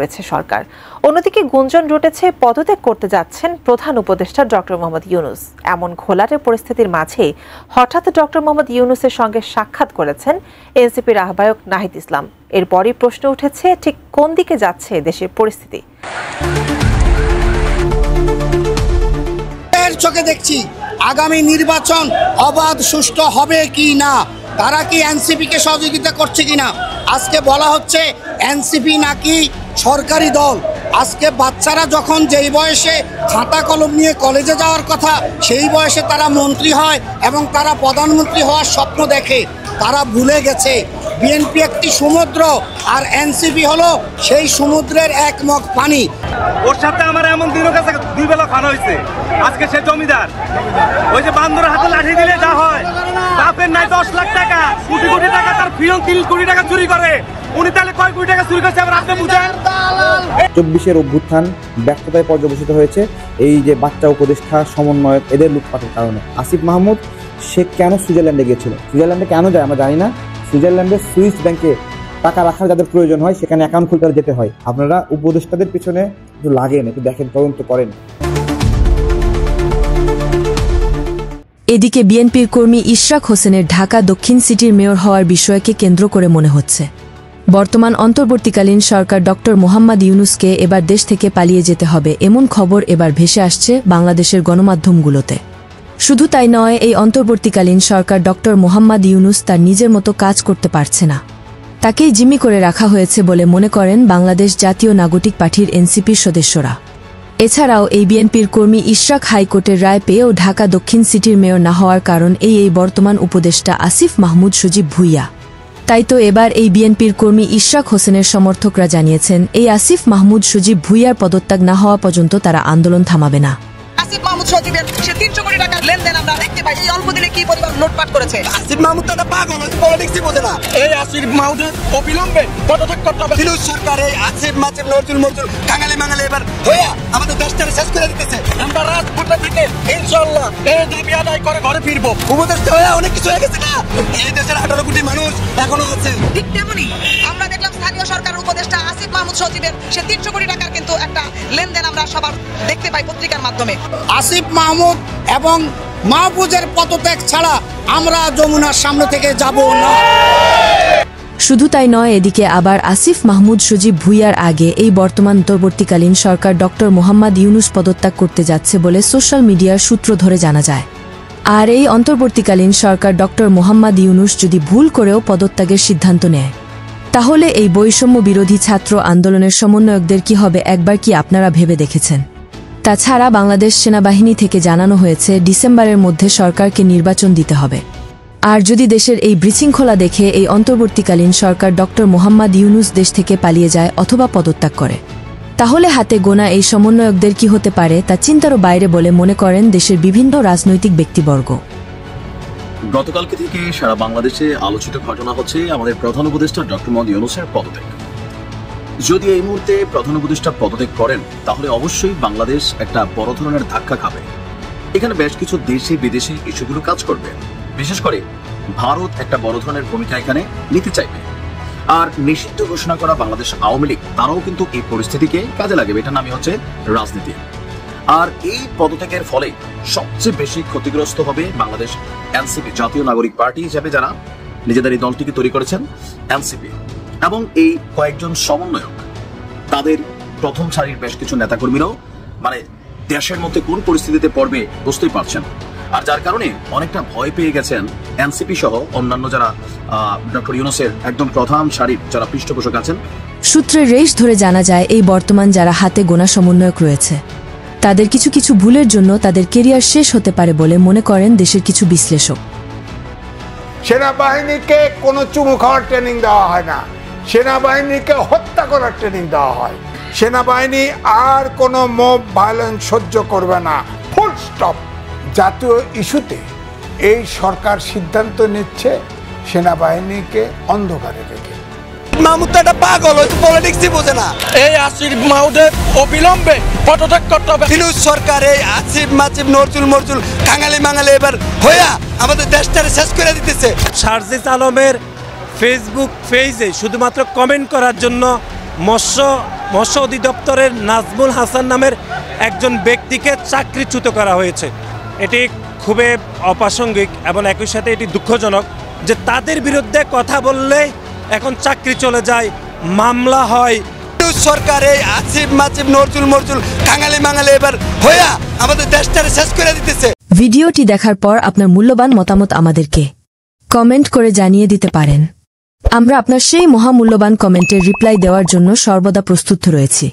রয়েছে সরকার। অন্যদিকে গুঞ্জন রটেছে পদত্যাগ করতে যাচ্ছেন প্রধান উপদেষ্টা ডক্টর মোহাম্মদ ইউনূস। এমন ঘোলাটে পরিস্থিতির মাঝে হঠাৎ ডক্টর মোহাম্মদ ইউনূসের সঙ্গে সাক্ষাৎ করেছেন এনসিপির আহ্বায়ক নাহিদ ইসলাম। এরপরই প্রশ্ন উঠেছে, ঠিক কোন দিকে যাচ্ছে দেশের পরিস্থিতি? চোখে দেখছি আগামী নির্বাচন অবাধ সুষ্ঠু হবে কি না, তারা কি এনসিপিকে সহযোগিতা করছে কিনা। আজকে বলা হচ্ছে এনসিপি নাকি সরকারি দল। আজকে বাচ্চারা যখন যেই বয়সে খাতা কলম নিয়ে কলেজে যাওয়ার কথা, সেই বয়সে তারা মন্ত্রী হয় এবং তারা প্রধানমন্ত্রী হওয়ার স্বপ্ন দেখে। তারা ভুলে গেছে বিএনপি একটি সমুদ্র আর এনসিপি হলো সেই সমুদ্রের এক মগ পানি। ওর সাথে আমার এমন দিনও কাছে দুই বেলা খাওয়া হয়েছে। আজকে সে জমিদার, ওই যে বান্দরের হাতে লাঠি দিলে যা হয়, বাপের নাই 10 লাখ টাকা, কোটি কোটি টাকা, তার ফিরন 3 কোটি টাকা চুরি করে। উনি তাহলে কয় কোটি টাকা চুরি করছে আবার আপনি বুঝেন? 24-এর অভ্যুত্থান ব্যর্থতায় পর্যবসিত হয়েছে এই যে বাচ্চা উপদেষ্টা সমন্বয়ক এদের লুটপাটের কারণে। আসিফ মাহমুদ সে কেন সুইজারল্যান্ডে গিয়েছিল? সুইজারল্যান্ডে কেন যায় আমরা জানি না। সুইজারল্যান্ডে সুইস ব্যাংকে টাকা রাখার যাদের প্রয়োজন হয় সেখানে অ্যাকাউন্ট খুলতে যেতে হয়। আপনারা উপদেষ্টাদের পিছনে একটু লাগেন, একটু দেখেন, তদন্ত করেন। এদিকে বিএনপির কর্মী ইশরাক হোসেনের ঢাকা দক্ষিণ সিটির মেয়র হওয়ার বিষয়কে কেন্দ্র করে মনে হচ্ছে বর্তমান অন্তর্বর্তীকালীন সরকার ডক্টর মোহাম্মদ ইউনূসকে এবার দেশ থেকে পালিয়ে যেতে হবে, এমন খবর এবার ভেসে আসছে বাংলাদেশের গণমাধ্যমগুলোতে। শুধু তাই নয়, এই অন্তর্বর্তীকালীন সরকার ডক্টর মোহাম্মদ ইউনূস তার নিজের মতো কাজ করতে পারছে না, তাকেই জিম্মি করে রাখা হয়েছে বলে মনে করেন বাংলাদেশ জাতীয় নাগরিক পার্টির এনসিপির সদস্যরা। এছাড়াও এই বিএনপির কর্মী ইশরাক হাইকোর্টের রায় পেয়েও ঢাকা দক্ষিণ সিটির মেয়র না হওয়ার কারণ এই বর্তমান উপদেষ্টা আসিফ মাহমুদ সজীব ভুইয়া। তাই তো এবার এই বিএনপির কর্মী ইশরাক হোসেনের সমর্থকরা জানিয়েছেন, এই আসিফ মাহমুদ সজীব ভুইয়ার পদত্যাগ না হওয়া পর্যন্ত তারা আন্দোলন থামাবে না। আসিফ মাহমুদ সজীবের সে 300 কোটি টাকার লেনদেন আমরা দেখতে পাই। এই অল্প দিনে কি পরিমাণ লুটপাট করেছে। আসিফ মাহমুদ তো পাগল, পলিটিক্সই বোঝে না। এই আসিফ মাহমুদের অবিলম্বে পদত্যাগ করতে হবে। ইউনূস সরকার এই আসিফ মাহমুদ নজরুল কাঙালি মাঙালি এবার হইয়া আমাদের দেশটাকে শেষ করে দিতেছে। আমরা রাজপথে থেকে ইনশাআল্লাহ এই দাবি আদায় করে ঘরে ফিরবো। উপদেষ্টা হয়ে অনেক কিছু হয়ে গেছে না, এই দেশের 18 কোটি মানুষ এখনো আছে। ঠিক তেমনি আমরা দেখলাম স্থানীয় সরকার উপদেষ্টা আসিফ মাহমুদ সজীবের সে 300 কোটি টাকার কিন্তু একটা লেনদেন আমরা সবার দেখতে পাই পত্রিকার মাধ্যমে। আসিফ মাহমুদ এবং মাহফুজের পদত্যাগ ছাড়া আমরা যমুনার সামনে থেকে যাব না। শুধু তাই নয়, এদিকে আবার আসিফ মাহমুদ সজীব ভুইয়ার আগে এই বর্তমান অন্তর্বর্তীকালীন সরকার ডক্টর মোহাম্মদ ইউনূস পদত্যাগ করতে যাচ্ছে বলে সোশ্যাল মিডিয়ার সূত্র ধরে জানা যায়। আর এই অন্তর্বর্তীকালীন সরকার ডক্টর মোহাম্মদ ইউনূস যদি ভুল করেও পদত্যাগের সিদ্ধান্ত নেয়, তাহলে এই বৈষম্য বিরোধী ছাত্র আন্দোলনের সমন্বয়কদের কি হবে একবার কি আপনারা ভেবে দেখেছেন? তাছাড়া বাংলাদেশ সেনাবাহিনী থেকে জানানো হয়েছে ডিসেম্বরের মধ্যে সরকারকে নির্বাচন দিতে হবে। আর যদি দেশের এই বিশৃঙ্খলা দেখে এই অন্তর্বর্তীকালীন সরকার ডক্টর মোহাম্মদ ইউনূস দেশ থেকে পালিয়ে যায় অথবা পদত্যাগ করে, তাহলে হাতে গোনা এই সমন্বয়কদের কি হতে পারে তা চিন্তারও বাইরে বলে মনে করেন দেশের বিভিন্ন রাজনৈতিক ব্যক্তিবর্গ। গতকালকে থেকে সারা বাংলাদেশে আলোচিত ঘটনা হচ্ছে আমাদের প্রধান উপদেষ্টা ডক্টর মোহাম্মদ ইউনূসের পদত্যাগ। যদি এই মুহূর্তে প্রধান উপদেষ্টা পদত্যাগ করেন তাহলে অবশ্যই বাংলাদেশ একটা বড় ধরনের ধাক্কা খাবে। এখানে বেশ কিছু দেশে বিদেশি ইস্যুগুলো কাজ করবে, বিশেষ করে ভারত একটা বড় ধরনের ভূমিকা এখানে নিতে চাইবে। আর নিষিদ্ধ ঘোষণা করা বাংলাদেশ আওয়ামী লীগ তারাও কিন্তু এই পরিস্থিতিকে কাজে লাগাবে। এটার নামই হচ্ছে রাজনীতি। আর এই পদত্যাগের ফলে সবচেয়ে বেশি ক্ষতিগ্রস্ত হবে বাংলাদেশ এনসিপি, জাতীয় নাগরিক পার্টি হিসেবে যারা নিজেদের এই দলটিকে তৈরি করেছেন এনসিপি, এবং এই কয়েকজন সমন্বয়ক, তাদের প্রথম সারির বেশ কিছু নেতাকর্মীরাও মানে দেশের মধ্যে কোন পরিস্থিতিতে পড়বে বুঝতেই পারছেন। আর যার কারণে অনেকটা ভয় পেয়ে গেছেন এনসিপি সহ অন্যান্য যারা ডক্টর ইউনূসের একদম প্রধান সারির যারা পৃষ্ঠপোষক আছেন। সূত্রের রেশ ধরে জানা যায়, এই বর্তমান যারা হাতে গোনা সমন্বয়ক রয়েছে তাদের কিছু কিছু ভুলের জন্য তাদের কেরিয়ার শেষ হতে পারে বলে মনে করেন দেশের কিছু বিশ্লেষক। সেনাবাহিনীকে কোনো চুমু খাওয়ার ট্রেনিং দেওয়া হয় না, সেনাবাহিনীকে হত্যা করার ট্রেনিং দেওয়া হয়। সেনাবাহিনী আর কোনো মব ভায়োলেন্স সহ্য করবে না, ফুল স্টপ। জাতীয় ইস্যুতে এই সরকার সিদ্ধান্ত নিচ্ছে সেনাবাহিনীকে অন্ধকারে রেখে। মাহমুদ তো একটা পাগল, পলিটিক্সই বোঝে না। এই আসিফ মাহমুদের অবিলম্বে পদত্যাগ করতে হবে। ইউনূস সরকার এই আসিফ মাহমুদ নজরুল কাঙালি মাঙালি এবার হইয়া আমাদের দেশটাকে শেষ করে দিতেছে। সার্জিস আলমের ফেসবুক পেজে শুধুমাত্র কমেন্ট করার জন্য মৎস্য মৎস্য অধিদপ্তরের নাজমুল হাসান নামের একজন ব্যক্তিকে চাকরিচ্যুত করা হয়েছে। এটি খুবই অপ্রাসঙ্গিক এবং একই সাথে এটি দুঃখজনক যে তাদের বিরুদ্ধে কথা বললে এখন চাকরি চলে যায়, মামলা হয়। সরকার এই আসিফ মাসিফ নজরুল মরজুল কাঙালি মাঙালি এবার হইয়া আমাদের দেশটারে শেষ করে দিতেছে। ভিডিওটি দেখার পর আপনার মূল্যবান মতামত আমাদেরকে কমেন্ট করে জানিয়ে দিতে পারেন। আমরা আপনার সেই মহামূল্যবান কমেন্টের রিপ্লাই দেওয়ার জন্য সর্বদা প্রস্তুত রয়েছি।